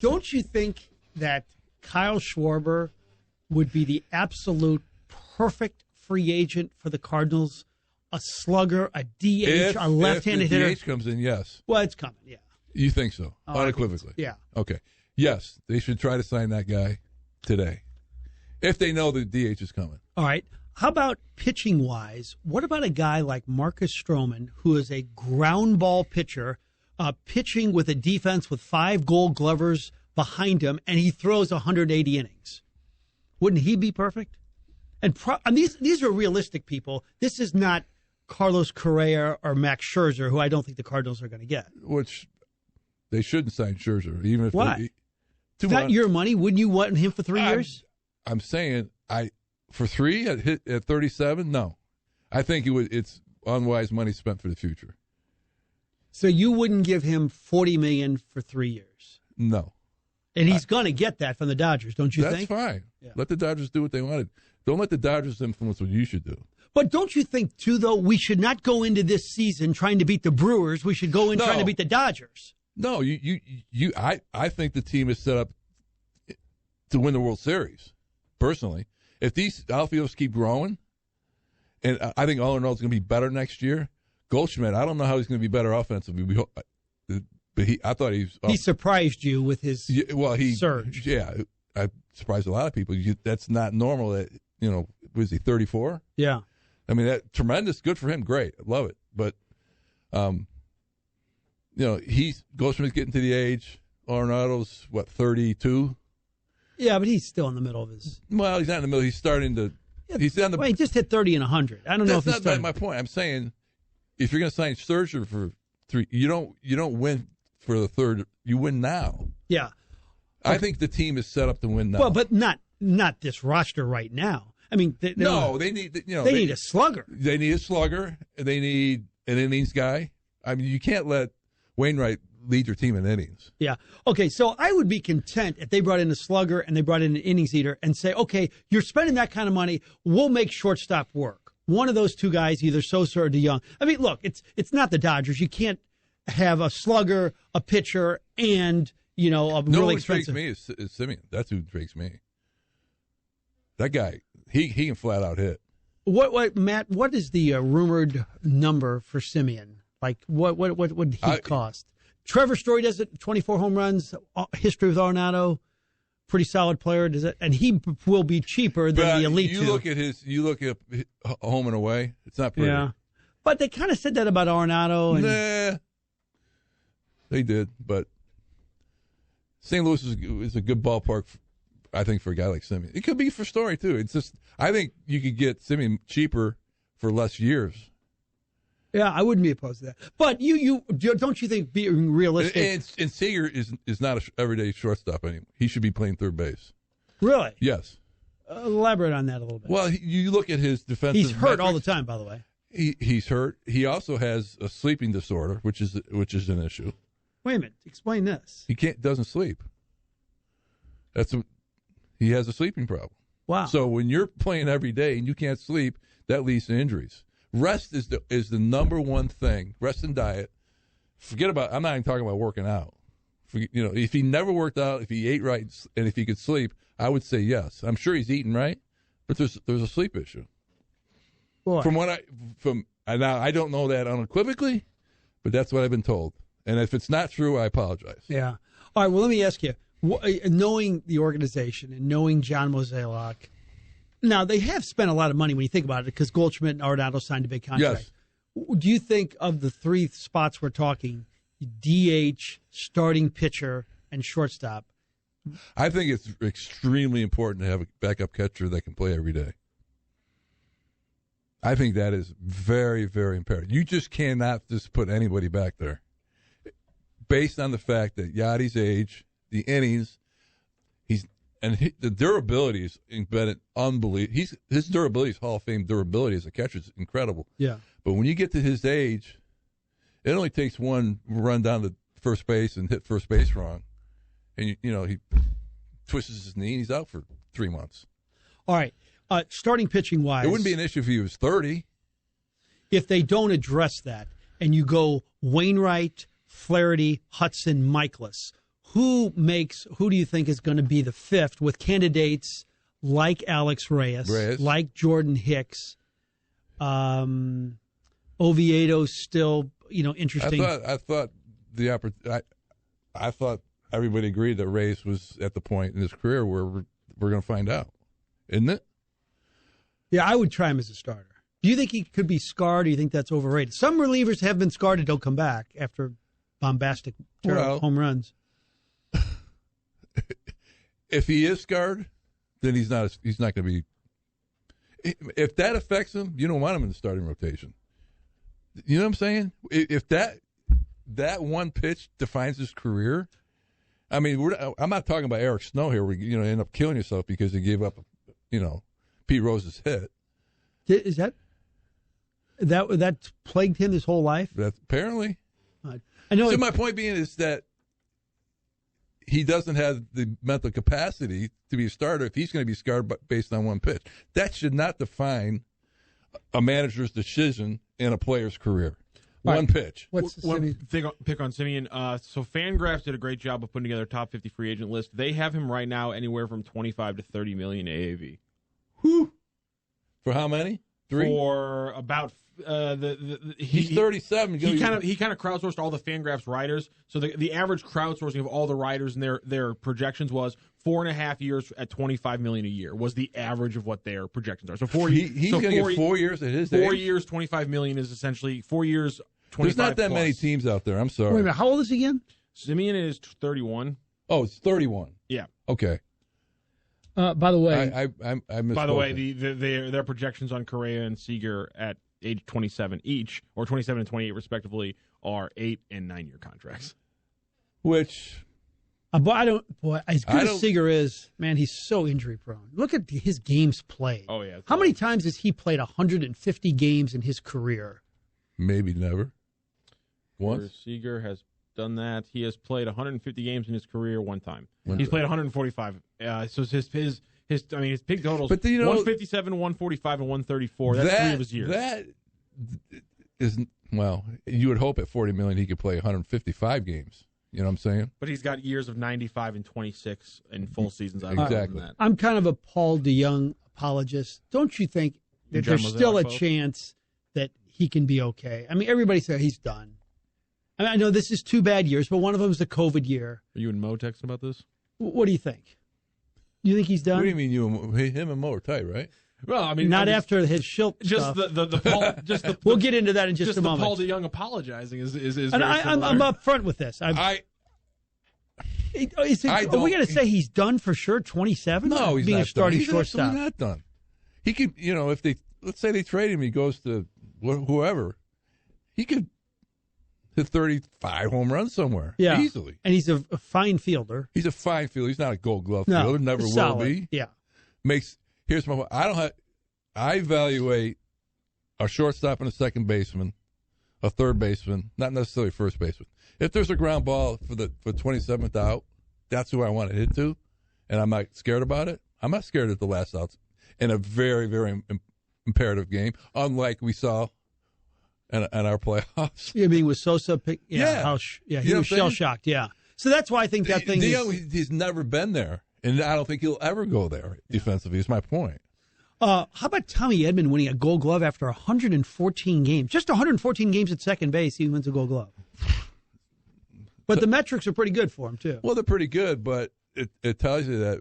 Don't you think that Kyle Schwarber would be the absolute perfect free agent for the Cardinals? A slugger, a DH, a left-handed hitter. If the DH comes in, yes. Well, it's coming, yeah. You think so? Unequivocally. Yeah. Okay. Yes, they should try to sign that guy today. If they know the DH is coming. All right. How about pitching-wise? What about a guy like Marcus Stroman, who is a ground ball pitcher, pitching with a defense with 5 Gold Glovers behind him, and he throws 180 innings? Wouldn't he be perfect? And these are realistic people. This is not Carlos Correa or Max Scherzer, who I don't think the Cardinals are going to get. Which they shouldn't sign Scherzer, even if why? Is that your money? Wouldn't you want him for 3 years? I'm saying for 3 at 37. No, I think it's unwise money spent for the future. So you wouldn't give him $40 million for 3 years? No. And he's going to get that from the Dodgers, don't you think? That's fine. Yeah. Let the Dodgers do what they wanted. Don't let the Dodgers influence what you should do. But don't you think, too, though, we should not go into this season trying to beat the Brewers. We should go in trying to beat the Dodgers. No, I think the team is set up to win the World Series, personally. If these outfielders keep growing, and I think Arenado's going to be better next year, Goldschmidt, I don't know how he's going to be better offensively, but I thought he surprised you with his surge. Yeah, I surprised a lot of people. That's not normal. That was he 34? Yeah. I mean, that tremendous, good for him, great, I love it. But, Goldschmidt's getting to the age. Arenado's 32? Yeah, but he's still in the middle of his. Well, he's not in the middle. He's starting to. He's on the. Well, he just hit 30 and 100. I don't know if he's. That's not my point. I'm saying, if you're going to sign Scherzer for 3, you don't win for the third. You win now. Yeah. I think the team is set up to win now. Well, but not this roster right now. I mean, they need they need a slugger. They need a slugger. They need an innings guy. I mean, you can't let Wainwright lead your team in innings. Yeah. Okay, so I would be content if they brought in a slugger and they brought in an innings eater and say, okay, you're spending that kind of money, we'll make shortstop work. One of those two guys, either Sosa or DeYoung. I mean, look, it's not the Dodgers. You can't have a slugger, a pitcher, and a really expensive. No, what intrigues me is Simeon. That's who intrigues me. That guy, he can flat out hit. What Matt? What is the rumored number for Simeon? Like what would he cost? Trevor Story does it. 24 home runs. History with Arenado. Pretty solid player. Does it? And he will be cheaper than the elite. You look at home and away. It's not pretty. Yeah, but they kind of said that about Arenado. Nah, they did. But St. Louis is a good ballpark, I think, for a guy like Simeon. It could be for Story too. It's just I think you could get Simeon cheaper for less years. Yeah, I wouldn't be opposed to that. But you don't you think being realistic? And Seager is not an everyday shortstop anymore. He should be playing third base. Really? Yes. Elaborate on that a little bit. Well, you look at his defensive. He's hurt metrics. all the time, by the way. He's hurt. He also has a sleeping disorder, which is an issue. Wait a minute. Explain this. He doesn't sleep. He has a sleeping problem. Wow. So when you're playing every day and you can't sleep, that leads to injuries. Rest is the number one thing. Rest and diet. Forget about. I'm not even talking about working out. If he never worked out, if he ate right, and if he could sleep, I would say yes. I'm sure he's eating right, but there's a sleep issue. Boy. Now I don't know that unequivocally, but that's what I've been told. And if it's not true, I apologize. Yeah. All right. Well, let me ask you. Knowing the organization and knowing John Mozeliak. Now, they have spent a lot of money when you think about it because Goldschmidt and Arenado signed a big contract. Yes. Do you think of the 3 spots we're talking, DH, starting pitcher, and shortstop? I think it's extremely important to have a backup catcher that can play every day. I think that is very, very imperative. You just cannot just put anybody back there based on the fact that Yadi's age, the innings, the durability is embedded unbelievable. His durability is Hall of Fame durability as a catcher is incredible. Yeah. But when you get to his age, it only takes one run down to first base and hit first base wrong, and he twists his knee and he's out for 3 months. All right. Starting pitching wise, it wouldn't be an issue if he was 30. If they don't address that, and you go Wainwright, Flaherty, Hudson, Michaelis. who do you think is going to be the fifth with candidates like Alex Reyes. Like Jordan Hicks? Oviedo's still, interesting. I thought everybody agreed that Reyes was at the point in his career where we're going to find out, isn't it? Yeah, I would try him as a starter. Do you think he could be scarred, or do you think that's overrated? Some relievers have been scarred and don't come back after bombastic home runs. If he is scarred, then he's not going to be. If that affects him, you don't want him in the starting rotation. You know what I'm saying? If that one pitch defines his career, I mean, I'm not talking about Eric Snow here. Where you end up killing yourself because he gave up, Pete Rose's hit. Is that plagued him his whole life? Apparently. I know. So my point being is that he doesn't have the mental capacity to be a starter if he's going to be scarred based on one pitch. That should not define a manager's decision in a player's career. One pitch. One pick on Simeon. So Fangraphs did a great job of putting together a top 50 free agent list. They have him right now anywhere from 25 to 30 million AAV. Whew. For how many? 3? For about he's 37. He kind of crowdsourced all the Fangraphs writers. So the average crowdsourcing of all the writers and their projections was 4.5 years at $25 million a year was the average of what their projections are. So he's going to get 4 years at his age. 4 years, $25 million is essentially 4 years. 25 There's not that plus. many teams out there. I'm sorry. Wait a minute. How old is he again? Simeon is 31. Oh, it's 31. Yeah. Okay. By the way, I misspoke. By the way, their projections on Correa and Seager at age 27 each, or 27 and 28 respectively, are 8 and 9 year contracts. Which, as good as Seager is, man, he's so injury prone. Look at his games played. Oh yeah. How many times has he played 150 games in his career? Maybe never. Once. Seager has done that. He has played 150 games in his career one time. He's played 145. So his big totals, but 157, 145, and 134. That's 3 of his years. That is, well, you would hope at $40 million he could play 155 games. You know what I'm saying? But he's got years of 95 and 26 in full seasons. Exactly. I'm kind of a Paul DeYoung apologist. Don't you think that there's still a chance that he can be okay? I mean, everybody said he's done. I mean, I know this is 2 bad years, but one of them is the COVID year. Are you and Mo texting about this? What do you think? Do you think he's done? What do you mean him and Mo are tight, right? Well, I mean, not after his Shildt stuff. We'll get into that in just a moment. Paul DeYoung apologizing is and I'm up front with this. Are we going to say he's done for sure? 27? No, he's being not a starting done. shortstop. He's not done. He could, if let's say they trade him, he goes to whoever, he could hit 35 home runs somewhere easily. And he's a fine fielder. He's a fine fielder. He's not a Gold Glove fielder. Never will solid. Be. Yeah. Here's my point. I evaluate a shortstop and a second baseman, a third baseman, not necessarily first baseman. If there's a ground ball for 27th out, that's who I want to hit to, and I'm not scared about it. I'm not scared at the last outs in a very, very imperative game, unlike we saw in our playoffs. You mean with Sosa? He was shell-shocked, yeah. So that's why I think that thing he's never been there, and I don't think he'll ever go there defensively, is my point. How about Tommy Edman winning a Gold Glove after 114 games? Just 114 games at second base, he wins a Gold Glove. But the metrics are pretty good for him, too. Well, they're pretty good, but it tells you that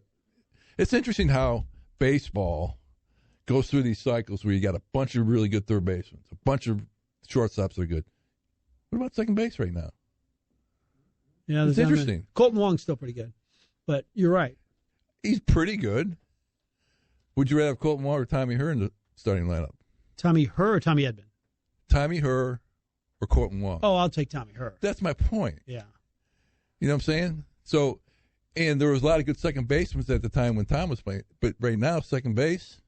it's interesting how baseball goes through these cycles where you got a bunch of really good third basemen, a bunch of shortstops that are good. What about second base right now? Yeah, it's interesting. Colton Wong's still pretty good, but you're right. He's pretty good. Would you rather have Colton Wong or Tommy Herr in the starting lineup? Tommy Herr or Tommy Edman? Tommy Herr or Colton Wong? Oh, I'll take Tommy Herr. That's my point. Yeah. You know what I'm saying? So, and there was a lot of good second basemen at the time when Tom was playing. But right now, second base,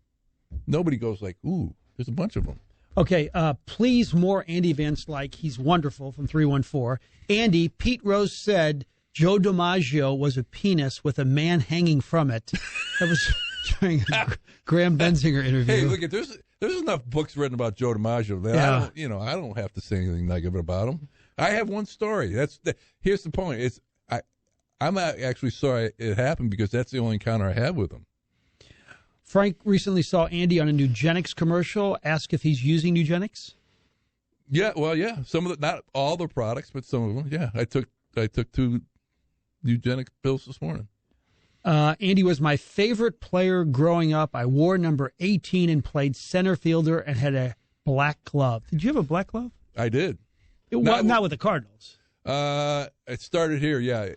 nobody goes like, ooh, there's a bunch of them. Okay, please more Andy Van Slyke. He's wonderful from 314. Andy, Pete Rose said Joe DiMaggio was a penis with a man hanging from it. That was during a Graham Benzinger interview. Hey, look, there's enough books written about Joe DiMaggio that I don't have to say anything negative about him. I have one story. Here's the point. I'm actually sorry it happened because that's the only encounter I had with him. Frank recently saw Andy on a Nugenics commercial. Ask if he's using Nugenics. Yeah, well, yeah. Some of the, not all the products, but some of them. Yeah, I took 2 Nugenics pills this morning. Andy was my favorite player growing up. I wore number 18 and played center fielder and had a black glove. Did you have a black glove? I did. Not with the Cardinals. It started here, yeah.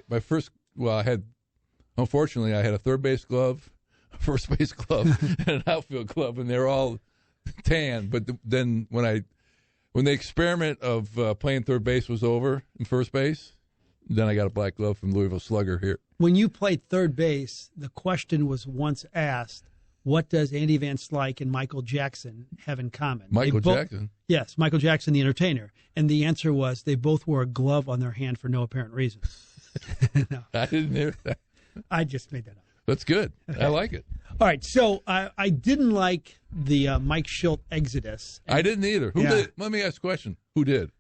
Unfortunately, I had a third base glove, a first base glove, and an outfield glove, and they're all tan. But then when the experiment of playing third base was over in first base, then I got a black glove from Louisville Slugger here. When you played third base, the question was once asked, what does Andy Van Slyke and Michael Jackson have in common? Michael Jackson? Yes, Michael Jackson, the entertainer. And the answer was they both wore a glove on their hand for no apparent reason. No. I didn't hear that. I just made that up. That's good. I like it. All right, so I didn't like the Mike Shildt exodus. I didn't either. Who did? Let me ask a question. Who did?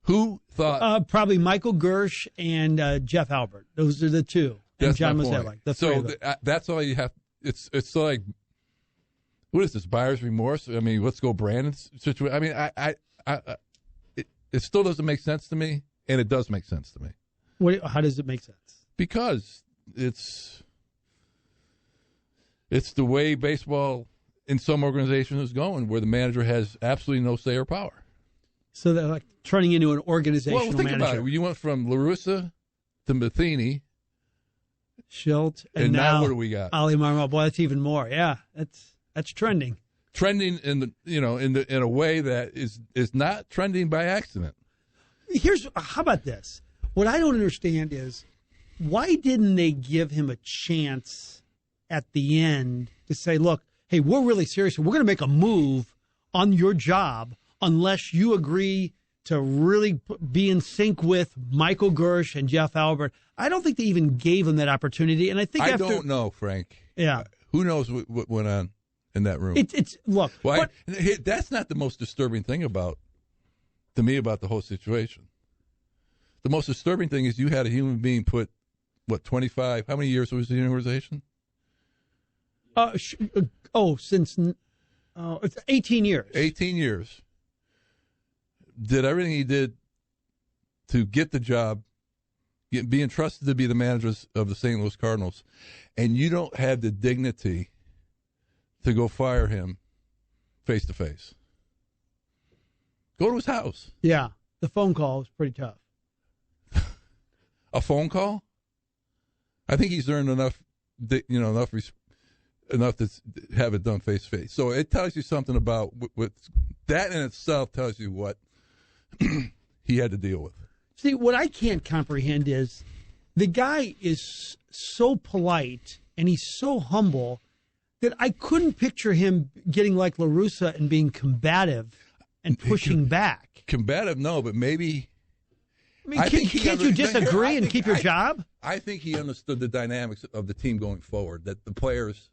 Who thought? Probably Michael Gersh and Jeff Albert. Those are the two. And that's John my Mozeliak. point. So that's all you have. It's like, what is this, buyer's remorse? I mean, let's go Brandon's situation. I mean, it still doesn't make sense to me, and it does make sense to me. How does it make sense? Because it's the way baseball in some organizations is going, where the manager has absolutely no say or power. So they're like turning into an organizational manager. Well, think manager. about it. You went from La Russa to Matheny, Shildt, and now what do we got? Ali Marmol. Boy, that's even more. Yeah, that's trending. Trending in a way that is not trending by accident. How about this? What I don't understand is why didn't they give him a chance at the end to say, look, hey, we're really serious. We're going to make a move on your job unless you agree to really be in sync with Michael Gersh and Jeff Albert. I don't think they even gave him that opportunity. And I think I don't know, Frank. Yeah. Who knows what went on in that room? Look. Well, that's not the most disturbing thing about the whole situation. The most disturbing thing is you had a human being put, 25? How many years was the organization? Since it's 18 years. 18 years. Did everything he did to get the job, be entrusted to be the manager of the St. Louis Cardinals, and you don't have the dignity to go fire him face to face. Go to his house. Yeah, the phone call was pretty tough. A phone call? I think he's earned enough to have it done face to face. So it tells you something about what that in itself tells you what he had to deal with. See, what I can't comprehend is the guy is so polite and he's so humble that I couldn't picture him getting like La Russa and being combative and pushing back. Combative, no, but maybe. I mean, can't you disagree and keep your job? I think he understood the dynamics of the team going forward, that the players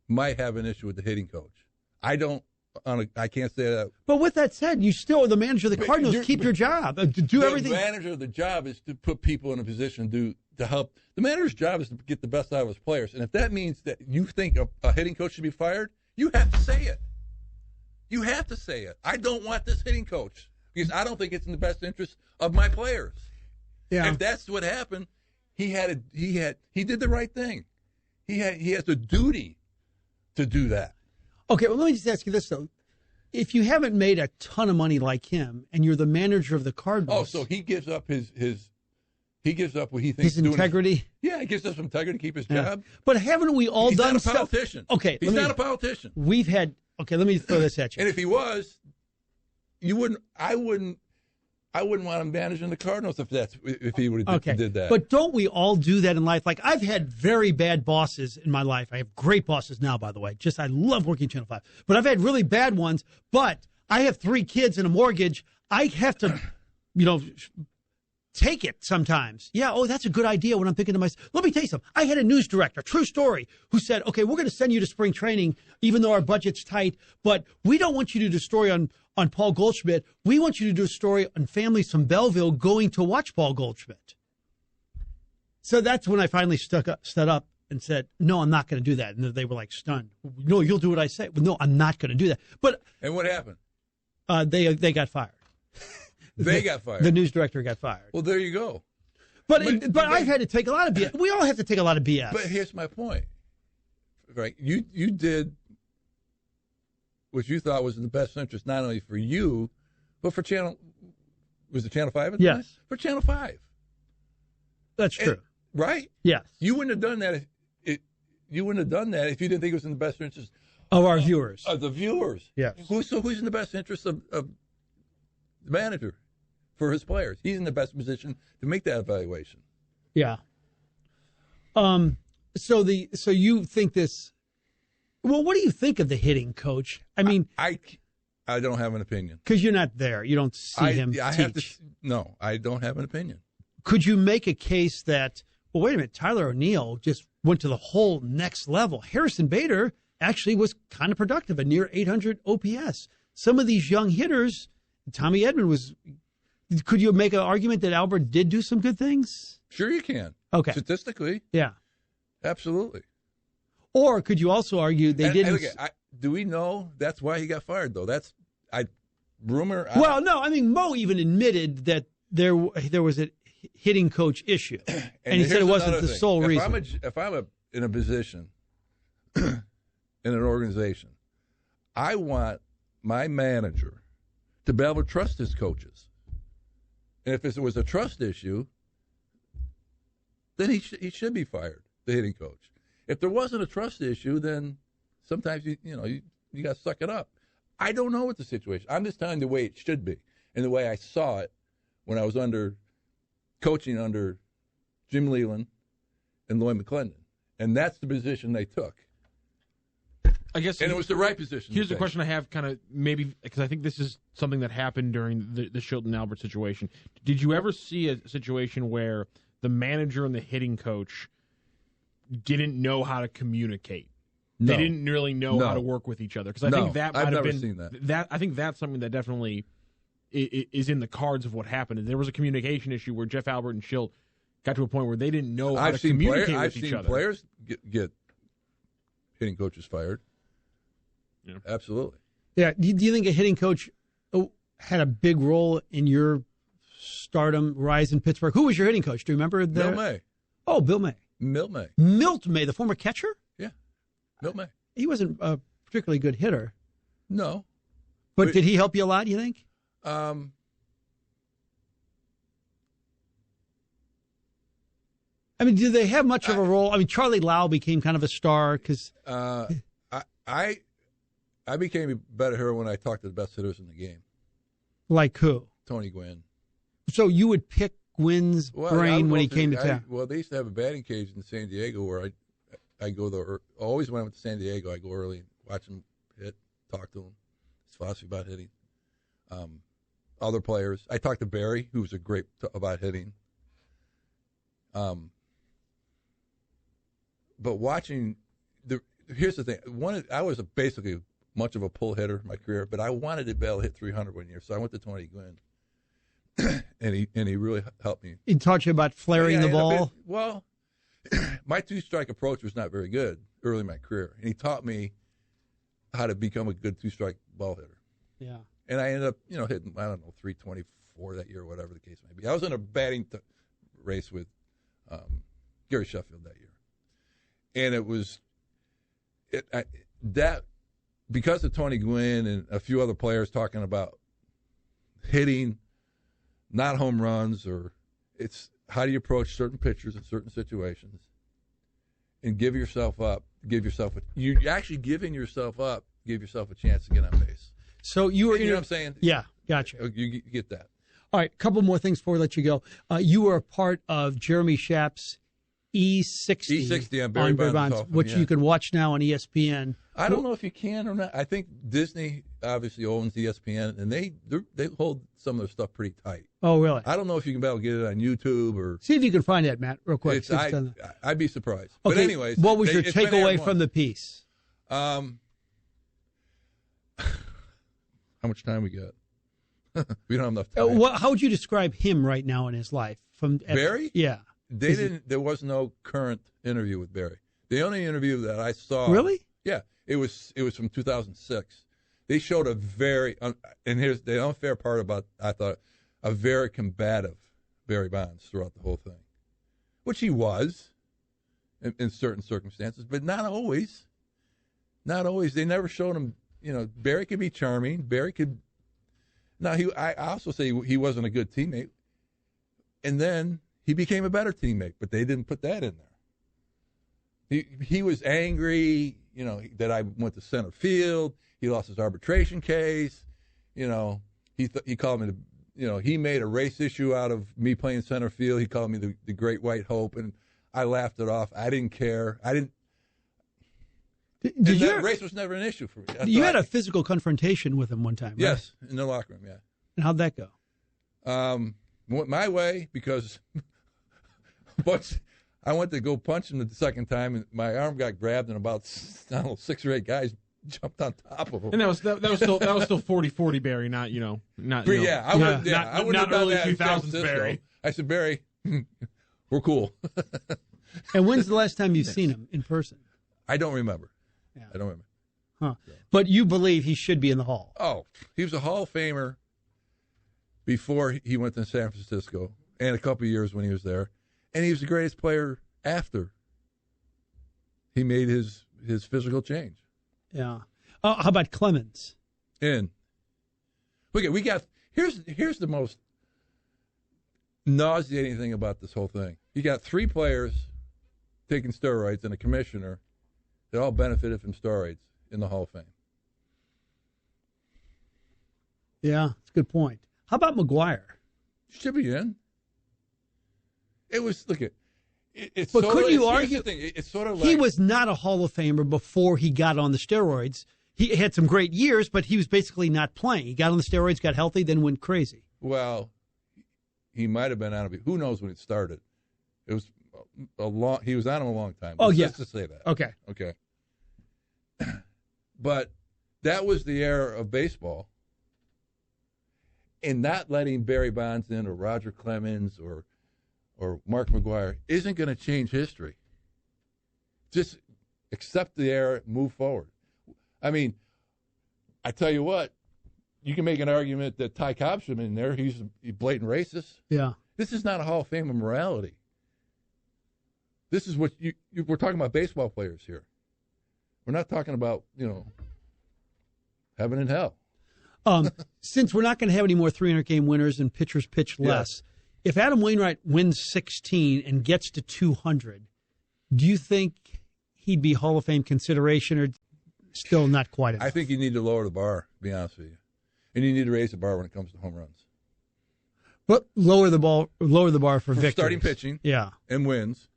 might have an issue with the hitting coach. I can't say that. But with that said, you still are the manager of the Cardinals. Keep your job. Do everything. The manager of the job is to put people in a position to help. The manager's job is to get the best out of his players. And if that means that you think a hitting coach should be fired, you have to say it. You have to say it. I don't want this hitting coach because I don't think it's in the best interest of my players. Yeah. If that's what happened, he did the right thing. He has a duty to do that. Okay, well, let me just ask you this, though. If you haven't made a ton of money like him and you're the manager of the Cardinals. Oh, so he gives up he gives up what he thinks. His integrity? Yeah, he gives up some integrity to keep his job. But haven't we all done stuff? He's not a politician. Okay. He's not a politician. Let me throw this at you. And if he was, I wouldn't want him managing the Cardinals if he would have did that. But don't we all do that in life? Like, I've had very bad bosses in my life. I have great bosses now, by the way. I love working Channel 5. But I've had really bad ones. But I have 3 kids and a mortgage. I have to, take it sometimes. Yeah, that's a good idea when I'm thinking to myself. Let me tell you something. I had a news director, true story, who said, okay, we're going to send you to spring training, even though our budget's tight, but we don't want you to do a story on Paul Goldschmidt. We want you to do a story on families from Belleville going to watch Paul Goldschmidt. So that's when I finally stood up and said, "No, I'm not going to do that." And they were like stunned. "No, you'll do what I say." Well, no, I'm not going to do that. And what happened? They got fired. They got fired. The news director got fired. Well, there you go. But I've had to take a lot of BS. We all have to take a lot of BS. But here's my point. Right? You did what you thought was in the best interest, not only for you, but for Channel. Was it Channel 5 at the time? For Channel 5. That's true. Right? Yes. You wouldn't have done that if you didn't think it was in the best interest of our viewers. Of the viewers. Yes. Who's in the best interest of the manager for his players? He's in the best position to make that evaluation. Yeah. So you think this? Well, what do you think of the hitting coach? I mean, I don't have an opinion because you're not there. You don't see him teach. No, I don't have an opinion. Could you make a case that? Well, wait a minute. Tyler O'Neill just went to the whole next level. Harrison Bader actually was kind of productive, a near 800 OPS. Some of these young hitters, Tommy Edman was. Could you make an argument that Albert did do some good things? Sure, you can. Okay. Statistically, yeah, absolutely. Or could you also argue they didn't? Do we know that's why he got fired? Though that's rumor. Well, no. I mean, Mo even admitted that there was a hitting coach issue, and he said it wasn't the sole reason. If I'm in a position in an organization, I want my manager to be able to trust his coaches. And if it was a trust issue, then he should be fired, the hitting coach. If there wasn't a trust issue, then sometimes you got to suck it up. I don't know what the situation. I'm just telling the way it should be and the way I saw it when I was coaching under Jim Leland and Lloyd McClendon, and that's the position they took. I guess, and it was the right position. Here's the question I have, kind of maybe because I think this is something that happened during the Shildt and Albert situation. Did you ever see a situation where the manager and the hitting coach didn't know how to communicate? No. They didn't really know how to work with each other, because I think that might have been seen that. I think that's something that definitely is in the cards of what happened. And there was a communication issue where Jeff Albert and Shildt got to a point where they didn't know how to communicate with each other. I've seen players get hitting coaches fired. Yeah. Absolutely. Yeah. Do you think a hitting coach had a big role in your stardom rise in Pittsburgh? Who was your hitting coach? Do you remember? Bill May. Oh, Bill May. Milt May. Milt May, the former catcher? Yeah. Milt May. He wasn't a particularly good hitter. No. But did he help you a lot, you think? I mean, do they have much of a role? I mean, Charlie Lau became kind of a star because I became a better hitter when I talked to the best hitters in the game. Like who? Tony Gwynn. So you would pick Gwynn's brain when he came to town? Well, they used to have a batting cage in San Diego where I go there. Always when I went to San Diego, I go early and watch him hit, talk to him, his philosophy about hitting. Other players. I talked to Barry, who was great about hitting. But watching here's the thing. I was basically much of a pull hitter in my career, but I wanted to be able to hit 300 one year, so I went to Tony Gwynn, and he really helped me. He taught you about flaring the ball. Well, my two-strike approach was not very good early in my career, and he taught me how to become a good two-strike ball hitter. Yeah. And I ended up, hitting 324 that year, or whatever the case may be. I was in a batting race with Gary Sheffield that year, and it was because of Tony Gwynn and a few other players talking about hitting, not home runs, or it's how do you approach certain pitchers in certain situations, and give yourself up. You're actually giving yourself up. Give yourself a chance to get on base. So you were, you know what I'm saying? Yeah, gotcha. You get that. All right, a couple more things before we let you go. You were a part of Jeremy Schaap's E60 on Barry Bonds, which you can watch now on ESPN. I don't know if you can or not. I think Disney obviously owns ESPN, and they hold some of their stuff pretty tight. Oh, really? I don't know if you can be able to get it on YouTube or see if you can find that, Matt, real quick. I'd be surprised. Okay, but anyways, what was your takeaway from the piece? How much time we got? We don't have enough time. How would you describe him right now in his life? Barry? Yeah. they didn't. There was no current interview with Barry. The only interview that I saw. Really? Yeah, it was from 2006. They showed a very and here's the unfair part about I thought a very combative Barry Bonds throughout the whole thing, which he was in certain circumstances, but not always. Not always. They never showed him. Barry could be charming. Barry could. Now I also say he wasn't a good teammate, and then he became a better teammate, but they didn't put that in there. He was angry, that I went to center field. He lost his arbitration case. He called me he made a race issue out of me playing center field. He called me the Great White Hope, and I laughed it off. I didn't care. That race was never an issue for me. You had a physical confrontation with him one time, right? Yes, in the locker room, yeah. And how'd that go? Went my way because I went to go punch him the second time, and my arm got grabbed, and about 6 or 8 guys jumped on top of him. And that was still 40-40 Barry, not. I wouldn't have done early that in 2000s Barry. I said, Barry, we're cool. And when's the last time you've seen him in person? I don't remember. Yeah. I don't remember. Huh. So. But you believe he should be in the Hall? Oh, he was a Hall of Famer before he went to San Francisco, and a couple of years when he was there, and he was the greatest player after he made his physical change. Yeah. How about Clemens? Look, we got here's the most nauseating thing about this whole thing. You got 3 players taking steroids and a commissioner that all benefited from steroids in the Hall of Fame. Yeah, that's a good point. How about McGuire? Should be in. It was it's. But sort could of, you argue it's sort of like he was not a Hall of Famer before he got on the steroids? He had some great years, but he was basically not playing. He got on the steroids, got healthy, then went crazy. Well, he might have been out of it. Who knows when it started? It was he was on him a long time. Let's just say that. Okay. But that was the era of baseball. And not letting Barry Bonds in or Roger Clemens or Mark McGuire isn't going to change history. Just accept the era, move forward. I mean, I tell you what, you can make an argument that Ty Cobb should have been in there. He's a blatant racist. Yeah. This is not a Hall of Fame of morality. This is what we're talking about baseball players here. We're not talking about, heaven and hell. Since we're not going to have any more 300-game winners and pitchers pitch less, if Adam Wainwright wins 16 and gets to 200, do you think he'd be Hall of Fame consideration or still not quite enough? I think you need to lower the bar, to be honest with you. And you need to raise the bar when it comes to home runs. But lower the bar for victories. Starting pitching and wins.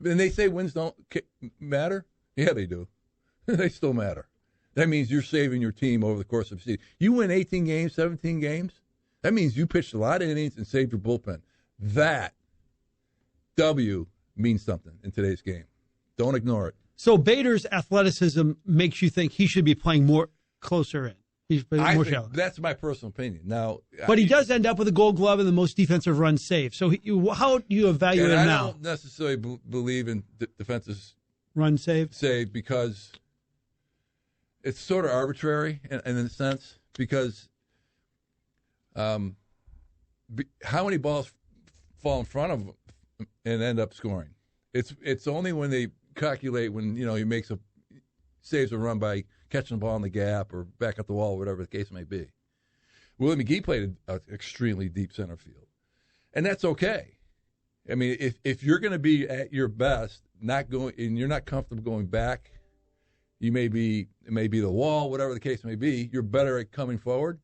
And they say wins don't matter. Yeah, they do. They still matter. That means you're saving your team over the course of the season. You win 18 games, 17 games, that means you pitched a lot of innings and saved your bullpen. That W means something in today's game. Don't ignore it. So Bader's athleticism makes you think he should be playing more closer in. He's more shallow. That's my personal opinion. Now, but he does end up with a Gold Glove and the most defensive runs saved. So how do you evaluate him now? I don't necessarily believe in defenses run saved because it's sort of arbitrary in a sense because how many balls fall in front of him and end up scoring? It's only when they calculate when he saves a run by catching the ball in the gap or back at the wall, whatever the case may be. Willie McGee played an extremely deep center field, and that's okay. I mean, if you're going to be at your best, and you're not comfortable going back, it may be the wall, whatever the case may be. You're better at coming forward,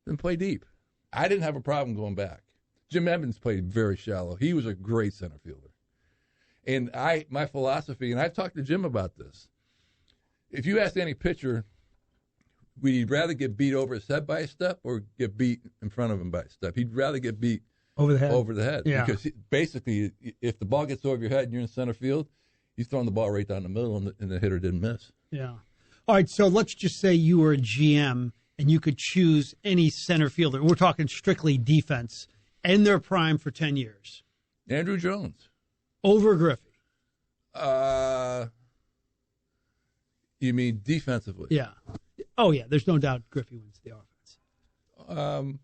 then play deep. I didn't have a problem going back. Jim Evans played very shallow. He was a great center fielder, and my philosophy, and I've talked to Jim about this. If you ask any pitcher, would he rather get beat over his head by a step or get beat in front of him by a step? He'd rather get beat over the head. Yeah. Because basically, if the ball gets over your head and you're in center field, he's throwing the ball right down the middle and the hitter didn't miss. Yeah. All right, so let's just say you were a GM and you could choose any center fielder. We're talking strictly defense in their prime for 10 years. Andrew Jones. Over Griffey. You mean defensively? Yeah. Oh, yeah. There's no doubt Griffey wins the offense.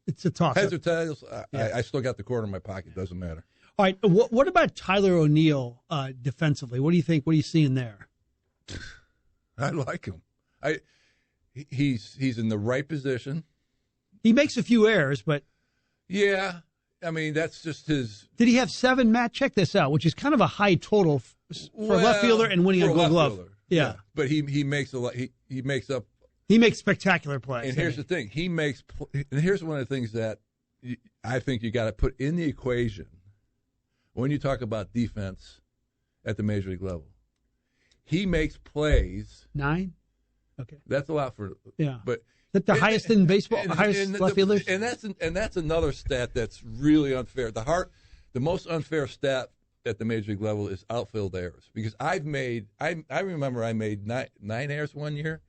It's a toss-up. Heads or tails, I still got the quarter in my pocket. Doesn't matter. All right. What about Tyler O'Neill defensively? What do you think? What are you seeing there? I like him. He's in the right position. He makes a few errors, but yeah, I mean that's just his. Did he have 7? Matt, check this out, which is kind of a high total for a left fielder and winning a Gold Glove. Yeah, but he makes a lot. He makes up. He makes spectacular plays. And here's the thing: and here's one of the things that I think you got to put in the equation when you talk about defense at the major league level. He makes plays. 9. Okay, that's a lot for. Yeah, but. Is that the highest in baseball, highest left fielders? And that's another stat that's really unfair. The most unfair stat at the major league level is outfield errors. Because I remember I made 9 errors one year,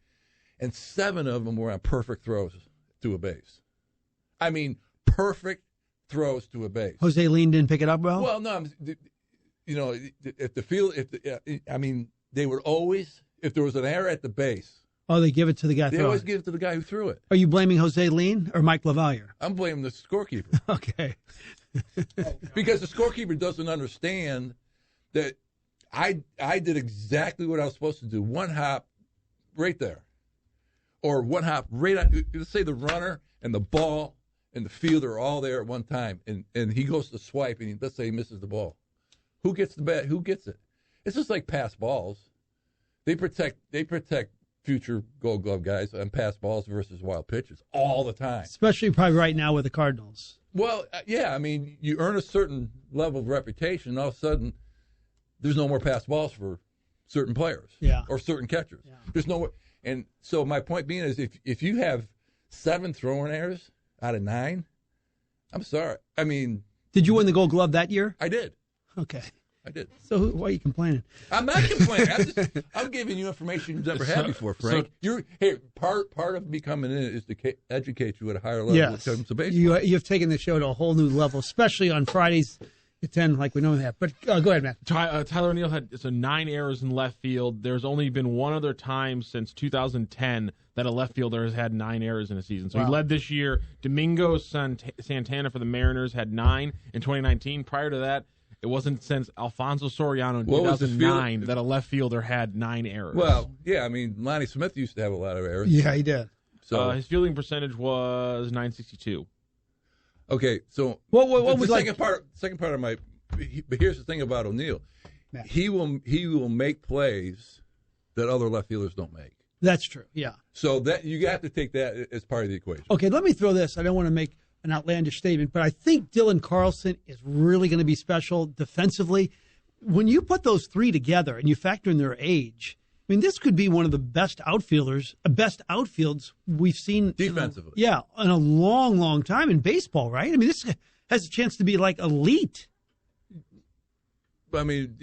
and 7 of them were on perfect throws to a base. I mean, perfect throws to a base. Jose Lean didn't pick it up well? Well, no, if the field, they would always, if there was an error at the base. Oh, they give it to the guy. They always give it to the guy who threw it. Are you blaming Jose Lean or Mike LaValliere? I'm blaming the scorekeeper. Okay. Because the scorekeeper doesn't understand that I did exactly what I was supposed to do. 1 hop right there. Or 1 hop right on. Let's say the runner and the ball and the fielder are all there at one time. And he goes to swipe and let's say he misses the ball. Who gets the bat? Who gets it? It's just like pass balls. They protect future Gold Glove guys on pass balls versus wild pitches all the time. Especially probably right now with the Cardinals. Well, yeah, I mean, you earn a certain level of reputation, and all of a sudden, there's no more pass balls for certain players or certain catchers. Yeah. There's no, and so my point being is if you have 7 throwing errors out of 9, I'm sorry. I mean, did you win the Gold Glove that year? I did. Okay. I did. So why are you complaining? I'm not complaining. I'm giving you information you've never had before, Frank. Part of becoming in it is to educate you at a higher level. Yes. When it comes to baseball. You've taken the show to a whole new level, especially on Fridays at 10 like we normally have. But go ahead, Matt. Tyler O'Neill had 9 errors in left field. There's only been one other time since 2010 that a left fielder has had 9 errors in a season. So He led this year. Domingo Santana for the Mariners had 9 in 2019. Prior to that, it wasn't since Alfonso Soriano in 2009 that a left fielder had 9 errors. Well, yeah, I mean, Lonnie Smith used to have a lot of errors. Yeah, he did. So his fielding percentage was .962. Okay, so what was the second part of my? But here's the thing about O'Neill, he will make plays that other left fielders don't make. That's true. Yeah. So that you have to take that as part of the equation. Okay, let me throw this. I don't want to make an outlandish statement, but I think Dylan Carlson is really going to be special defensively. When you put those 3 together and you factor in their age, I mean, this could be one of the best outfields we've seen defensively. In a long, long time in baseball, right? I mean, this has a chance to be like elite. I mean,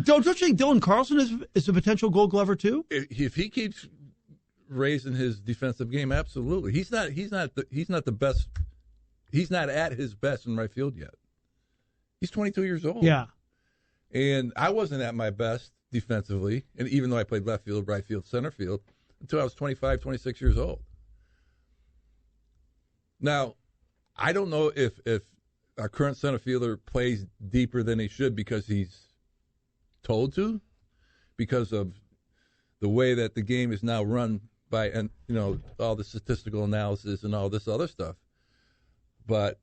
don't you think Dylan Carlson is a potential Gold Glover too? If he keeps raising his defensive game, absolutely. He's not the best. He's not at his best in right field yet. He's 22 years old. Yeah. And I wasn't at my best defensively, and even though I played left field, right field, center field, until I was 25, 26 years old. Now, I don't know if our current center fielder plays deeper than he should because he's told to, because of the way that the game is now run by, and all the statistical analysis and all this other stuff. But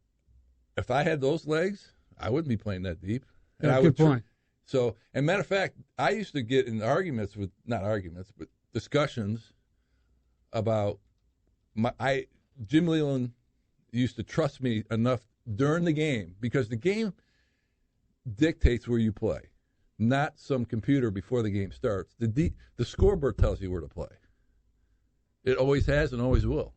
if I had those legs, I wouldn't be playing that deep. And good point. So, and matter of fact, I used to get in arguments with, not arguments, but discussions about Jim Leland used to trust me enough during the game, because the game dictates where you play, not some computer before the game starts. The scoreboard tells you where to play. It always has and always will.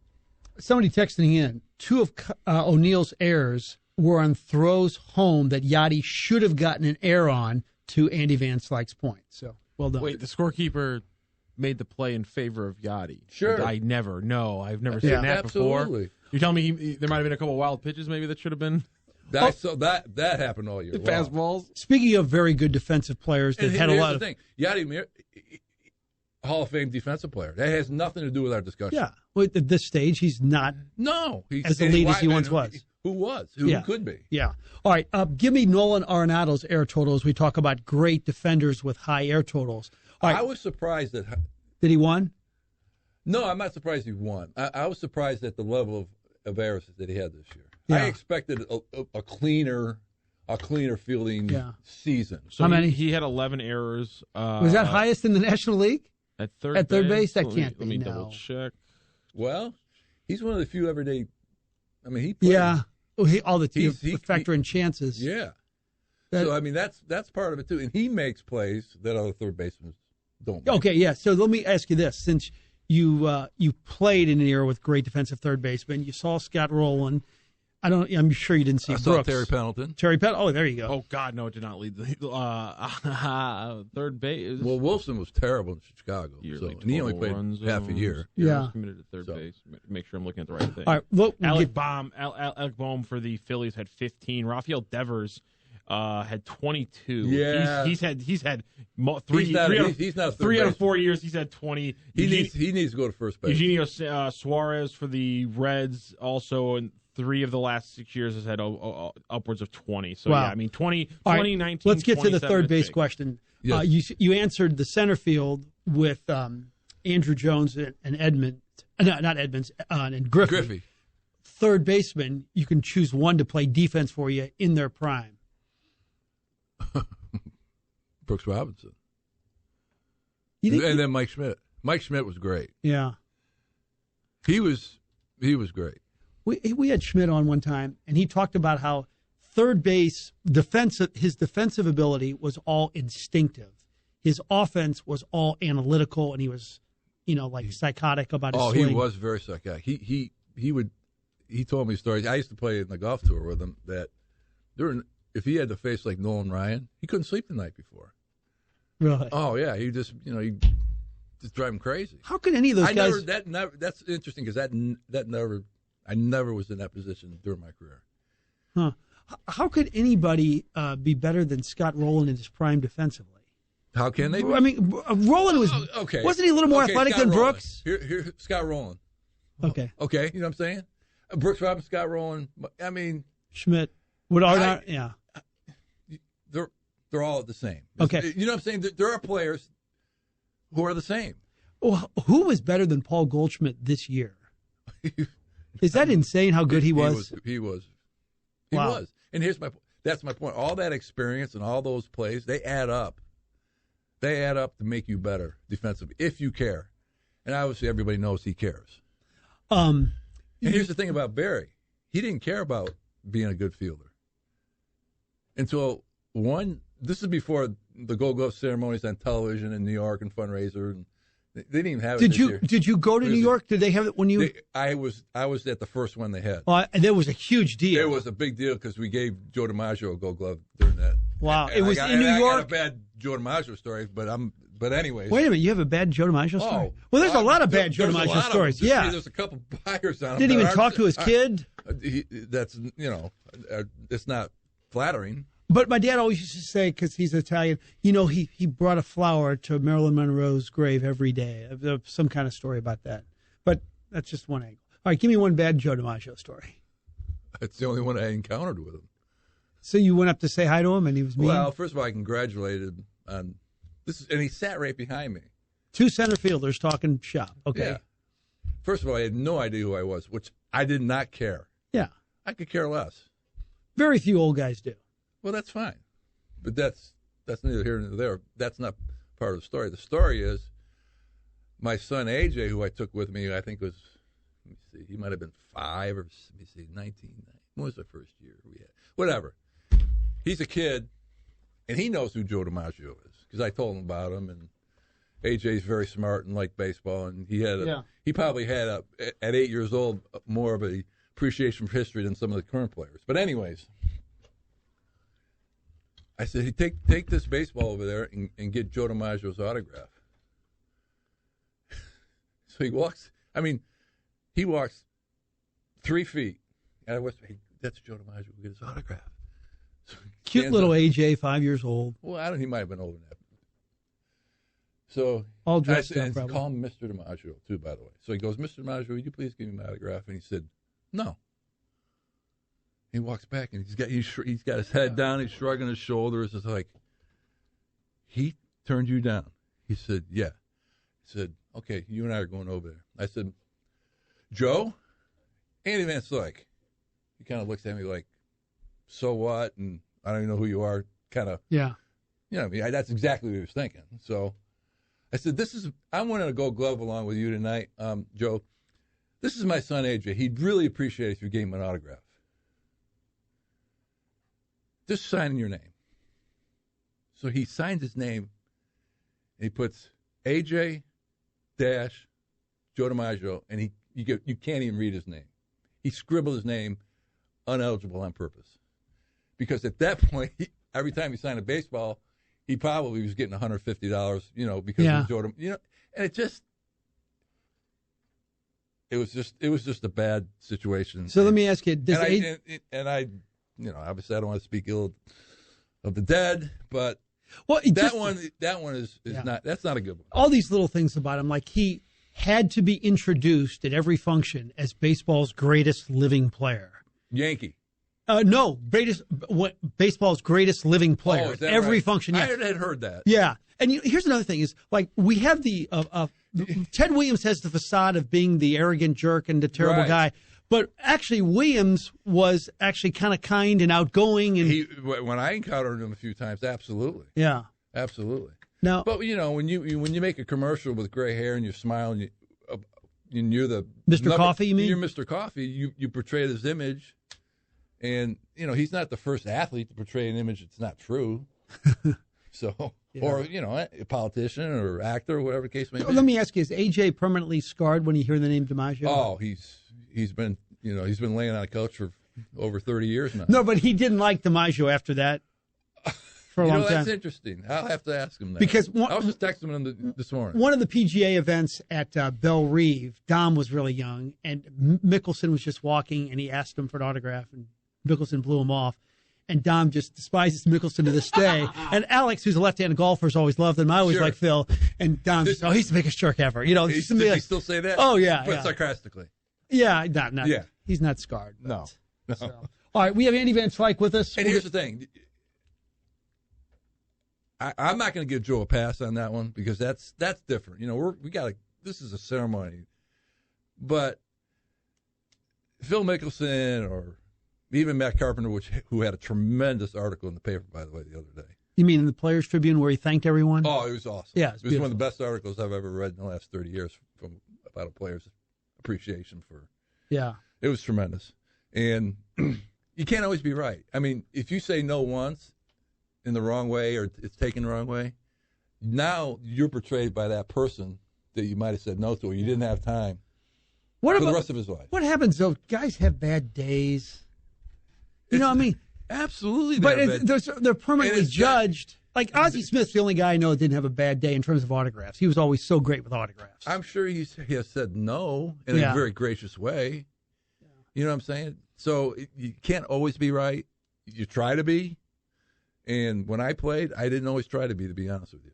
Somebody texting in, 2 of O'Neill's errors were on throws home that Yachty should have gotten an error on, to Andy Van Slyke's point. So, well done. Wait, the scorekeeper made the play in favor of Yachty. Sure. I've never seen that absolutely. before. You're telling me there might have been a couple wild pitches maybe that should have been? So that happened all year long. Fastballs. Speaking of very good defensive players that had a lot of... Yadier, Hall of Fame defensive player. That has nothing to do with our discussion. Yeah. Well, at this stage, he's not as elite as he once was. Who was? Who could be? Yeah. All right. Give me Nolan Arenado's air total as we talk about great defenders with high air totals. All right. I was surprised that... Did he won? No, I'm not surprised he won. I was surprised at the level of errors that he had this year. Yeah. I expected a cleaner fielding season. So how many? He had 11 errors. Was that highest in the National League? At third base? That can't be. Let me double check. Well, he's one of the few everyday. I mean, he plays. Yeah. All the teams factor in chances. Yeah. So I mean, that's part of it too, and he makes plays that other third basemen don't make. Okay, yeah. So let me ask you this: since you played in an era with great defensive third basemen, you saw Scott Rowland. I'm sure you didn't see Brooks. Saw Terry Pendleton. Oh, there you go. Oh God, no, it did not lead the third base. Well, Wilson was terrible in Chicago, and he only played half a year. Yeah, committed to third base. Make sure I'm looking at the right thing. All right, well, Alec Bohm for the Phillies had 15. Rafael Devers had 22. Yeah, he's had he's not 3 out of 4 years. He's had 20. He needs to go to first base. Eugenio Suarez for the Reds also in 3 of the last 6 years has had upwards of 20. So wow. Yeah, I mean 20, right, 2019. Let's get to the third base question. Yes. You answered the center field with Andrew Jones and Edmonds. No, not Edmonds, and Griffey. Third baseman, you can choose one to play defense for you in their prime. Brooks Robinson. And then Mike Schmidt. Mike Schmidt was great. Yeah. He was great. We had Schmidt on one time, and he talked about how third base his defensive ability was all instinctive. His offense was all analytical, and he was, psychotic about his swing. He was very psychotic. He told me stories. I used to play in the golf tour with him that if he had to face like Nolan Ryan, he couldn't sleep the night before. Really? Oh yeah, he just just drive him crazy. How could any of those guys? That's interesting because I never was in that position during my career. Huh? How could anybody be better than Scott Rowland in his prime defensively? How can they be? I mean, Rowland was okay. Wasn't he a little more athletic Scott than Rowland. Brooks? Here, Scott Rowland. Okay. Okay, you know what I'm saying? Brooks Robinson, Scott Rowland. I mean, Schmidt. Yeah. They're all the same. Okay. You know what I'm saying? There are players who are the same. Well, who was better than Paul Goldschmidt this year? Is that insane how good he was? He was. Wow. And that's my point. All that experience and all those plays, they add up. They add up to make you better defensively if you care. And obviously everybody knows he cares. And here's the thing about Barry. He didn't care about being a good fielder. Until this is before the Gold Glove ceremonies on television in New York and fundraiser, and they didn't even have it this year. Did you go to New York? Did they have it when you? I was at the first one they had. And there was a huge deal. It was a big deal because we gave Joe DiMaggio a Gold Glove during that. Wow, and it was in New York. I got a bad Joe DiMaggio story, but anyways. Wait a minute, you have a bad Joe DiMaggio story? Well, there's a lot of bad Joe DiMaggio stories. Yeah, there's a couple buyers on him. Didn't even talk to his kid. That's it's not flattering. But my dad always used to say, because he's Italian, he brought a flower to Marilyn Monroe's grave every day. Some kind of story about that. But that's just one angle. All right, give me one bad Joe DiMaggio story. It's the only one I encountered with him. So you went up to say hi to him, and he was mean? Well, first of all, I congratulated on this, and he sat right behind me. 2 center fielders talking shop. Okay. Yeah. First of all, I had no idea who I was, which I did not care. Yeah. I could care less. Very few old guys do. Well, that's fine. But that's neither here nor there. That's not part of the story. The story is my son, AJ, who I took with me, I think was, let me see, he might have been 5 or, 19. What was the first year we had? Whatever. He's a kid, and he knows who Joe DiMaggio is because I told him about him, and AJ's very smart and liked baseball, and he probably had, at 8 years old, more of a appreciation for history than some of the current players. But anyways, I said, hey, take this baseball over there and get Joe DiMaggio's autograph. So he walks 3 feet. And I was, hey, that's Joe DiMaggio. We'll get his autograph. So cute little AJ, 5 years old. Well, he might have been older than that. So all dressed up, probably. Call him Mr. DiMaggio, too, by the way. So he goes, Mr. DiMaggio, would you please give me my autograph? And he said, no. He walks back, and he's got his head down. He's shrugging his shoulders. It's like, he turned you down. He said, yeah. He said, okay, you and I are going over there. I said, Joe, Andy Van Slyke. He kind of looks at me like, so what? And I don't even know who you are. Kind of. Yeah. You know, I mean, that's exactly what he was thinking. So I said, I wanted to go glove along with you tonight, Joe. This is my son, AJ. He'd really appreciate it if you gave him an autograph. Just sign your name. So he signs his name, and he puts AJ dash Joe DiMaggio, and you can't even read his name. He scribbled his name uneligible on purpose. Because at that point, every time he signed a baseball, he probably was getting $150, because of Joe DiMaggio. And it was just a bad situation. So let me ask you, obviously I don't want to speak ill of the dead, but that one is not, that's not a good one. All these little things about him, like he had to be introduced at every function as baseball's greatest living player. Yankee. No, baseball's greatest living player. Oh, is that every right? function. Yeah. I had heard that. Yeah. And here's another thing is, like, we have Ted Williams has the facade of being the arrogant jerk and the terrible guy. But actually, Williams was actually kind of kind and outgoing. And when I encountered him a few times, absolutely. Yeah. Absolutely. Now, but, when you make a commercial with gray hair and you smile and you're the Mr. Coffee, you mean? You're Mr. Coffee. You portray this image. And, he's not the first athlete to portray an image that's not true. So, or, a politician or actor or whatever the case may be. Let me ask you, is AJ permanently scarred when you hear the name DiMaggio? Oh, he's been laying on a couch for over 30 years now. No, but he didn't like DiMaggio after that for a long time. That's interesting. I'll have to ask him that. Because I was just texting him this morning. One of the PGA events at Belle Reve, Dom was really young, and Mickelson was just walking, and he asked him for an autograph, and Mickelson blew him off. And Dom just despises Mickelson to this day. And Alex, who's a left-handed golfer, has always loved him. I always like Phil. And Dom just, he's the biggest jerk ever. Does he still say that? Oh, yeah. But sarcastically. Yeah, not. Yeah. He's not scarred. No. So. All right, we have Andy Van Slyke with us. And here's the thing. I'm not going to give Joe a pass on that one because that's different. This is a ceremony. But Phil Mickelson or even Matt Carpenter, who had a tremendous article in the paper, by the way, the other day. You mean in the Players Tribune where he thanked everyone? Oh, it was awesome. Yeah, it was one of the best articles I've ever read in the last 30 years about a player's appreciation for. Yeah. It was tremendous. And you can't always be right. I mean, if you say no once in the wrong way or it's taken the wrong way, now you're portrayed by that person that you might have said no to or you didn't have time for the rest of his life. What happens, though? Guys have bad days. Absolutely. But they're permanently judged. Like Ozzie Smith's the only guy I know that didn't have a bad day in terms of autographs. He was always so great with autographs. I'm sure he has said no in a very gracious way. Yeah. You know what I'm saying? So you can't always be right. You try to be. And when I played, I didn't always try to be honest with you.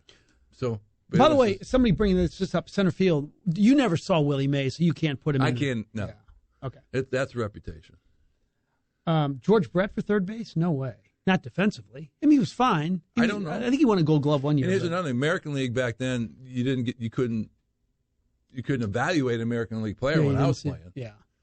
So. By the way, somebody bringing this just up center field. You never saw Willie Mays, so you can't put him in. I can't. No. Yeah. Okay. That's reputation. George Brett for third base? No way. Not defensively. I mean, he was fine. I don't know. I think he won a Gold Glove one year. And here's another American League back then. You couldn't evaluate an American League player when I was playing. Yeah.